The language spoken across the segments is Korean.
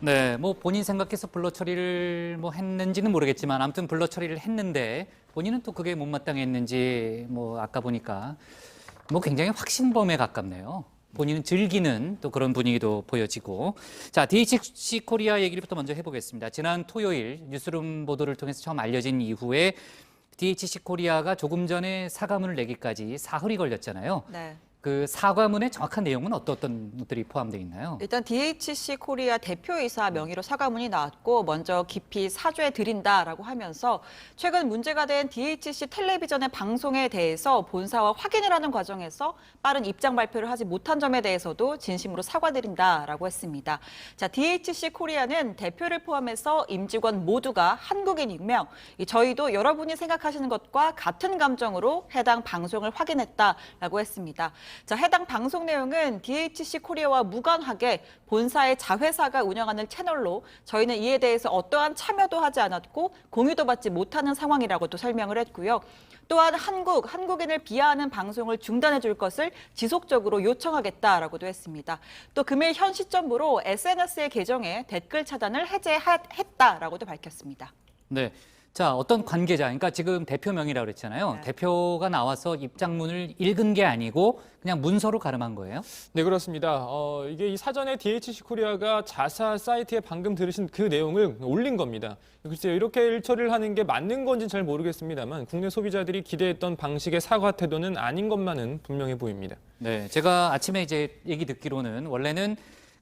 네, 뭐 본인 생각해서 블러 처리를 뭐 했는지는 모르겠지만 아무튼 블러 처리를 했는데 본인은 또 그게 못마땅했는지 뭐 아까 보니까 뭐 굉장히 확신범에 가깝네요. 본인은 즐기는 또 그런 분위기도 보여지고. 자, DHC 코리아 얘기부터 먼저 해보겠습니다. 지난 토요일 뉴스룸 보도를 통해서 처음 알려진 이후에 DHC 코리아가 조금 전에 사과문을 내기까지 사흘이 걸렸잖아요. 네. 그 사과문의 정확한 내용은 어떤 것들이 포함되어 있나요? 일단 DHC 코리아 대표이사 명의로 사과문이 나왔고 먼저 깊이 사죄드린다라고 하면서 최근 문제가 된 DHC 텔레비전의 방송에 대해서 본사와 확인을 하는 과정에서 빠른 입장 발표를 하지 못한 점에 대해서도 진심으로 사과드린다라고 했습니다. 자, DHC 코리아는 대표를 포함해서 임직원 모두가 한국인이며 저희도 여러분이 생각하시는 것과 같은 감정으로 해당 방송을 확인했다라고 했습니다. 자, 해당 방송 내용은 DHC 코리아와 무관하게 본사의 자회사가 운영하는 채널로 저희는 이에 대해서 어떠한 참여도 하지 않았고 공유도 받지 못하는 상황이라고도 설명을 했고요. 또한 한국인을 비하하는 방송을 중단해 줄 것을 지속적으로 요청하겠다라고도 했습니다. 또 금일 현 시점으로 SNS의 계정에 댓글 차단을 해제했다라고도 밝혔습니다. 네. 자, 어떤 관계자, 그러니까 지금 대표 명의라고 그랬잖아요. 네. 대표가 나와서 입장문을 읽은 게 아니고 그냥 문서로 가름한 거예요? 네, 그렇습니다. 이게 이 사전에 DHC 코리아가 자사 사이트에 방금 들으신 그 내용을 올린 겁니다. 글쎄요, 이렇게 일처리를 하는 게 맞는 건지는 잘 모르겠습니다만 국내 소비자들이 기대했던 방식의 사과 태도는 아닌 것만은 분명해 보입니다. 네. 제가 아침에 이제 얘기 듣기로는 원래는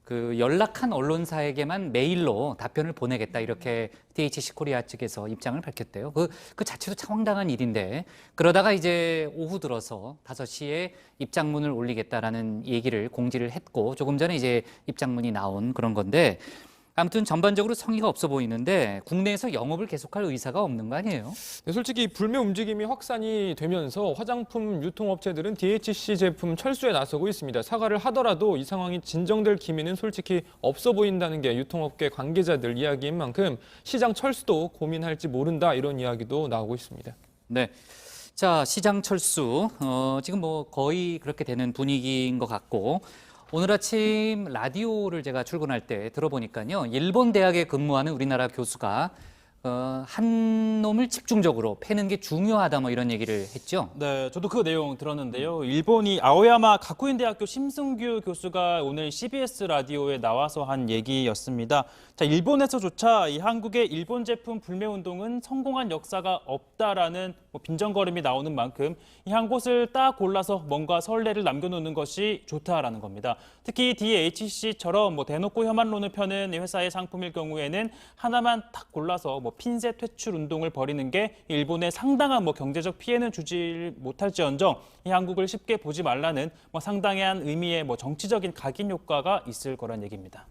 그 연락한 언론사에게만 메일로 답변을 보내겠다 이렇게 DHC 코리아 측에서 입장을 밝혔대요. 그 자체도 참 황당한 일인데 그러다가 이제 오후 들어서 5시에 입장문을 올리겠다라는 얘기를 공지를 했고 조금 전에 이제 입장문이 나온 그런 건데 아무튼 전반적으로 성의가 없어 보이는데 국내에서 영업을 계속할 의사가 없는 거 아니에요? 네, 솔직히 불매 움직임이 확산이 되면서 화장품 유통업체들은 DHC 제품 철수에 나서고 있습니다. 사과를 하더라도 이 상황이 진정될 기미는 솔직히 없어 보인다는 게 유통업계 관계자들 이야기인 만큼 시장 철수도 고민할지 모른다 이런 이야기도 나오고 있습니다. 네. 자, 시장 철수. 지금 뭐 거의 그렇게 되는 분위기인 것 같고 오늘 아침 라디오를 제가 출근할 때 들어보니까요. 일본 대학에 근무하는 우리나라 교수가 한 놈을 집중적으로 패는 게 중요하다 뭐 이런 얘기를 했죠. 네, 저도 그 내용 들었는데요. 일본이 아오야마 가쿠인 대학교 심승규 교수가 오늘 CBS 라디오에 나와서 한 얘기였습니다. 자, 일본에서조차 이 한국의 일본 제품 불매 운동은 성공한 역사가 없다라는 빈정거림이 나오는 만큼 이 한 곳을 딱 골라서 뭔가 선례를 남겨놓는 것이 좋다라는 겁니다. 특히 DHC처럼 대놓고 혐한론을 펴는 회사의 상품일 경우에는 하나만 딱 골라서 핀셋 퇴출 운동을 벌이는 게 일본에 상당한 경제적 피해는 주지 못할지언정 이 한국을 쉽게 보지 말라는 상당한 의미의 정치적인 각인 효과가 있을 거란 얘기입니다.